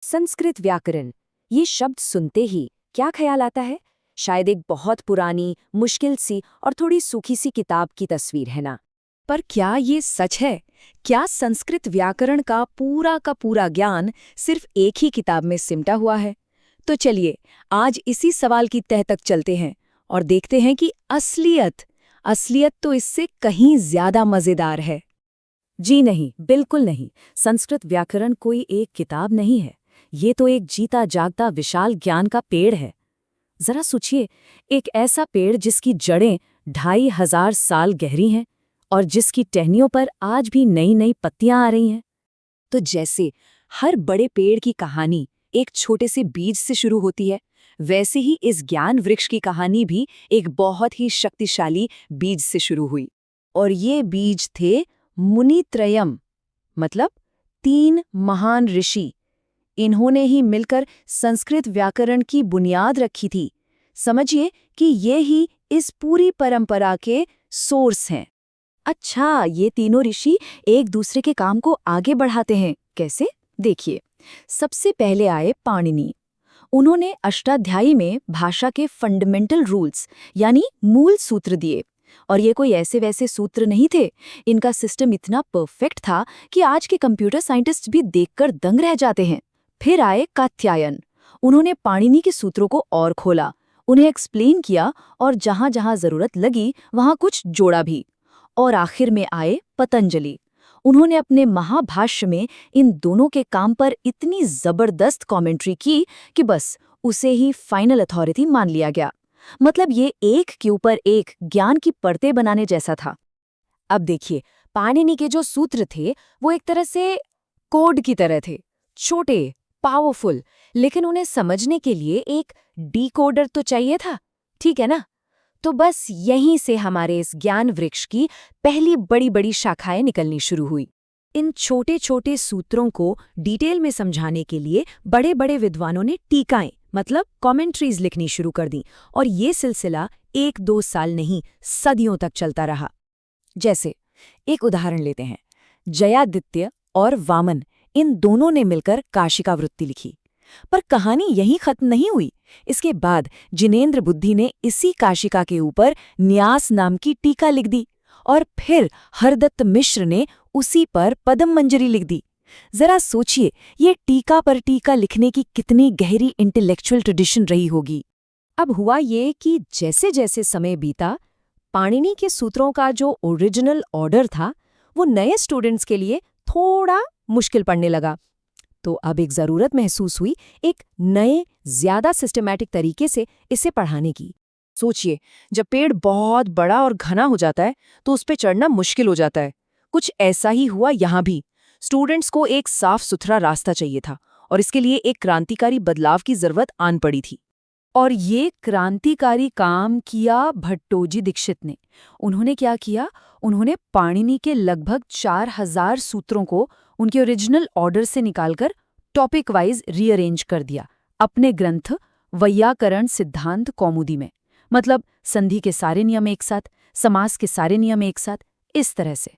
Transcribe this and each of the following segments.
संस्कृत व्याकरण, ये शब्द सुनते ही क्या ख्याल आता है? शायद एक बहुत पुरानी, मुश्किल सी और थोड़ी सूखी सी किताब की तस्वीर है ना? पर क्या ये सच है? क्या संस्कृत व्याकरण का पूरा ज्ञान सिर्फ एक ही किताब में सिमटा हुआ है? तो चलिए, आज इसी सवाल की तह तक चलते हैं और देखते हैं कि असलियत तो इससे कहीं ज्यादा मजेदार है। जी नहीं, बिल्कुल नहीं। संस्कृत व्याकरण कोई एक किताब नहीं है। ये तो एक जीता जागता विशाल ज्ञान का पेड़ है। जरा सोचिए, एक ऐसा पेड़ जिसकी जड़ें 2500 साल गहरी हैं और जिसकी टहनियों पर आज भी नई नई पत्तियां आ रही हैं। तो जैसे हर बड़े पेड़ की कहानी एक छोटे से बीज से शुरू होती है, वैसे ही इस ज्ञान वृक्ष की कहानी भी एक बहुत ही शक्तिशाली बीज से शुरू हुई। और ये बीज थे मुनित्रयम, मतलब 3 महान ऋषि। इन्होंने ही मिलकर संस्कृत व्याकरण की बुनियाद रखी थी। समझिए कि ये ही इस पूरी परंपरा के सोर्स हैं। अच्छा, ये तीनों ऋषि एक दूसरे के काम को आगे बढ़ाते हैं। कैसे? देखिए, सबसे पहले आए पाणिनि। उन्होंने अष्टाध्यायी में भाषा के फंडामेंटल रूल्स यानी मूल सूत्र दिए। और ये कोई ऐसे वैसे सूत्र नहीं थे। इनका सिस्टम इतना परफेक्ट था कि आज के कंप्यूटर साइंटिस्ट भी देखकर दंग रह जाते हैं। फिर आए कात्यायन। उन्होंने पाणिनि के सूत्रों को और खोला, उन्हें एक्सप्लेन किया और जहां जहां जरूरत लगी वहां कुछ जोड़ा भी। और आखिर में आए पतंजलि। उन्होंने अपने महाभाष्य में इन दोनों के काम पर इतनी जबरदस्त कमेंट्री की कि बस उसे ही फाइनल अथॉरिटी मान लिया गया। मतलब ये एक के ऊपर एक ज्ञान की परतें बनाने जैसा था। अब देखिए, पाणिनि के जो सूत्र थे वो एक तरह से कोड की तरह थे, छोटे, पावरफुल, लेकिन उन्हें समझने के लिए एक डीकोडर तो चाहिए था, ठीक है ना? तो बस यहीं से हमारे इस ज्ञान वृक्ष की पहली बड़ी बड़ी शाखाएं निकलनी शुरू हुई। इन छोटे छोटे सूत्रों को डिटेल में समझाने के लिए बड़े बड़े विद्वानों ने टीकाएं मतलब कमेंट्रीज लिखनी शुरू कर दी और ये सिलसिला 1-2 साल नहीं, सदियों तक चलता रहा। जैसे एक उदाहरण लेते हैं, जयादित्य और वामन, इन दोनों ने मिलकर काशिका वृत्ति लिखी। पर कहानी यहीं खत्म नहीं हुई। इसके बाद जिनेंद्र बुद्धि ने इसी काशिका के ऊपर न्यास नाम की टीका लिख दी और फिर हरदत्त मिश्र ने उसी पर पदम मंजरी लिख दी। जरा सोचिए, ये टीका पर टीका लिखने की कितनी गहरी इंटेलेक्चुअल ट्रेडिशन रही होगी। अब हुआ ये कि जैसे जैसे समय बीता, पाणिनि के सूत्रों का जो ओरिजिनल ऑर्डर था वो नए स्टूडेंट्स के लिए थोड़ा मुश्किल पड़ने लगा। तो अब एक ज़रूरत महसूस हुई एक नए, ज्यादा सिस्टमैटिक तरीके से इसे पढ़ाने की। सोचिए, जब पेड़ बहुत बड़ा और घना हो जाता है तो उस पे चढ़ना मुश्किल हो जाता है। कुछ ऐसा ही हुआ यहाँ भी। स्टूडेंट्स को एक साफ सुथरा रास्ता चाहिए था और इसके लिए एक क्रांतिकारी बदलाव की जरूरत आन पड़ी थी। और ये क्रांतिकारी काम किया भट्टोजी दीक्षित ने। उन्होंने क्या किया? उन्होंने पाणिनि के लगभग 4000 सूत्रों को उनके ओरिजिनल ऑर्डर से निकालकर टॉपिक वाइज रीअरेंज कर दिया अपने ग्रंथ वैयाकरण सिद्धांत कौमुदी में। मतलब संधि के सारे नियम एक साथ, समास के सारे नियम एक साथ, इस तरह से।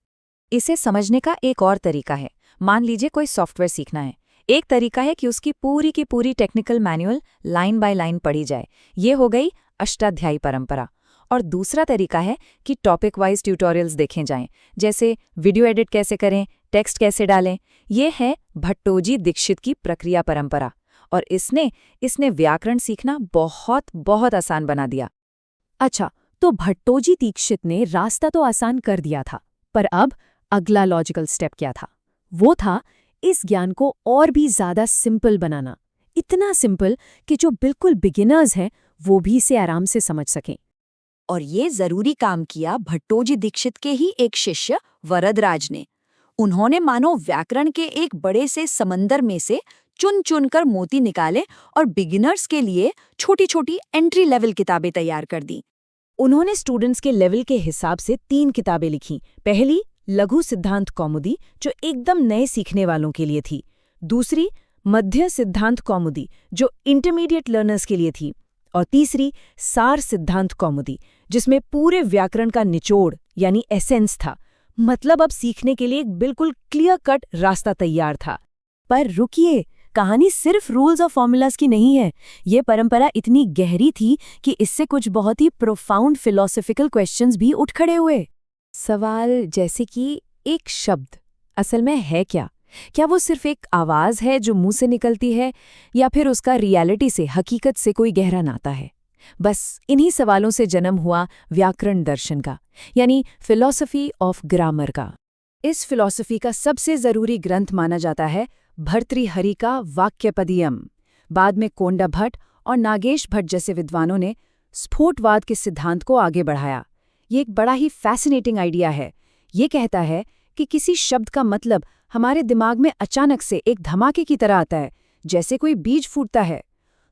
इसे समझने का एक और तरीका है। मान लीजिए कोई सॉफ्टवेयर सीखना है। एक तरीका है कि उसकी पूरी की पूरी technical manual line by line पढ़ी जाए, ये हो गई अष्टाध्यायी परंपरा। और दूसरा तरीका है कि टॉपिक वाइज ट्यूटोरियल्स देखे जाएं, जैसे वीडियो एडिट कैसे करें, टेक्स्ट कैसे डालें। ये है भट्टोजी दीक्षित की प्रक्रिया परंपरा और इसने व्याकरण सीखना बहुत बहुत आसान बना दिया। अच्छा, तो भट्टोजी दीक्षित ने रास्ता तो आसान कर दिया था, पर अब अगला लॉजिकल स्टेप क्या था? वो था इस ज्ञान को और भी ज्यादा सिंपल बनाना। इतना सिंपल कि जो बिल्कुल बिगिनर्स हैं वो भी इसे आराम से समझ सकें। और ये जरूरी काम किया भट्टोजी दीक्षित के ही एक शिष्य वरदराज ने। उन्होंने मानो व्याकरण के एक बड़े से समंदर में से चुन चुन कर मोती निकाले और बिगिनर्स के लिए छोटी छोटी एंट्री लेवल किताबें तैयार कर दी। उन्होंने स्टूडेंट्स के लेवल के हिसाब से 3 किताबें लिखीं। पहली लघु सिद्धांत कौमुदी, जो एकदम नए सीखने वालों के लिए थी। दूसरी मध्य सिद्धांत कौमुदी, जो इंटरमीडिएट लर्नर्स के लिए थी। और तीसरी सार सिद्धांत कौमुदी, जिसमें पूरे व्याकरण का निचोड़ यानी एसेंस था। मतलब अब सीखने के लिए एक बिल्कुल क्लियर कट रास्ता तैयार था। पर रुकिए, कहानी सिर्फ रूल्स और फॉर्मूलाज की नहीं है। ये परंपरा इतनी गहरी थी कि इससे कुछ बहुत ही प्रोफाउंड फिलोसॉफिकल क्वेश्चंस भी उठ खड़े हुए। सवाल जैसे कि एक शब्द असल में है क्या? क्या वो सिर्फ एक आवाज है जो मुंह से निकलती है, या फिर उसका रियलिटी से, हकीकत से कोई गहरा नाता है? बस इन्हीं सवालों से जन्म हुआ व्याकरण दर्शन का, यानी फिलॉसफी ऑफ ग्रामर का। इस फिलॉसफी का सबसे जरूरी ग्रंथ माना जाता है भर्तृहरि का वाक्यपदियम। बाद में कोंडा भट्ट और नागेश भट्ट जैसे विद्वानों ने स्फोटवाद के सिद्धांत को आगे बढ़ाया। ये एक बड़ा ही फैसिनेटिंग आइडिया है। ये कहता है कि किसी शब्द का मतलब हमारे दिमाग में अचानक से एक धमाके की तरह आता है, जैसे कोई बीज फूटता है।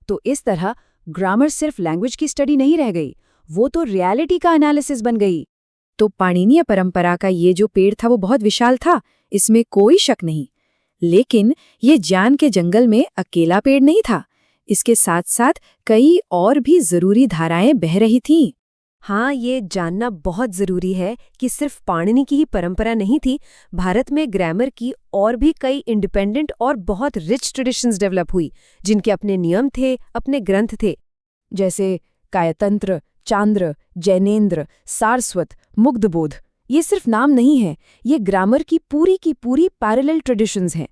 तो इस तरह ग्रामर सिर्फ लैंग्वेज की स्टडी नहीं रह गई, वो तो रियलिटी का एनालिसिस बन गई। तो पाणिनीय परंपरा का ये जो पेड़ था वो बहुत विशाल था, इसमें कोई शक नहीं। लेकिन ये ज्ञान के जंगल में अकेला पेड़ नहीं था। इसके साथ साथ कई और भी जरूरी धाराएं बह रही थीं। हाँ, ये जानना बहुत जरूरी है कि सिर्फ पाणिनि की ही परंपरा नहीं थी। भारत में ग्रामर की और भी कई इंडिपेंडेंट और बहुत रिच ट्रेडिशंस डेवलप हुई, जिनके अपने नियम थे, अपने ग्रंथ थे। जैसे कायतंत्र, चांद्र, जैनेन्द्र, सारस्वत, मुग्धबोध। ये सिर्फ नाम नहीं है, ये ग्रामर की पूरी पैरेलल ट्रेडिशंस हैं।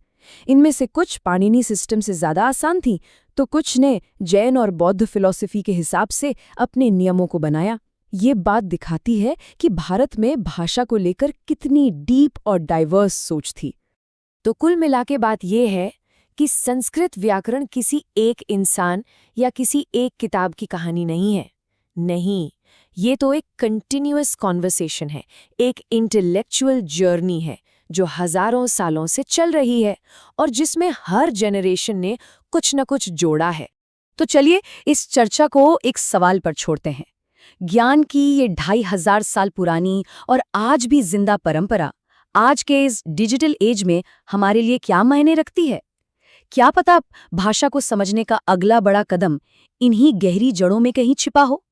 इनमें से कुछ पाणिनि सिस्टम से ज़्यादा आसान थी, तो कुछ ने जैन और बौद्ध फिलॉसफी के हिसाब से अपने नियमों को बनाया। ये बात दिखाती है कि भारत में भाषा को लेकर कितनी डीप और डाइवर्स सोच थी। तो कुल मिलाके बात यह है कि संस्कृत व्याकरण किसी एक इंसान या किसी एक किताब की कहानी नहीं है। नहीं, ये तो एक कंटिन्यूअस कॉन्वर्सेशन है, एक इंटेलेक्चुअल जर्नी है जो हजारों सालों से चल रही है और जिसमें हर जनरेशन ने कुछ न कुछ जोड़ा है। तो चलिए इस चर्चा को एक सवाल पर छोड़ते हैं। ज्ञान की ये 2500 साल पुरानी और आज भी जिंदा परंपरा आज के इस डिजिटल एज में हमारे लिए क्या मायने रखती है? क्या पता भाषा को समझने का अगला बड़ा कदम इन्हीं गहरी जड़ों में कहीं छिपा हो।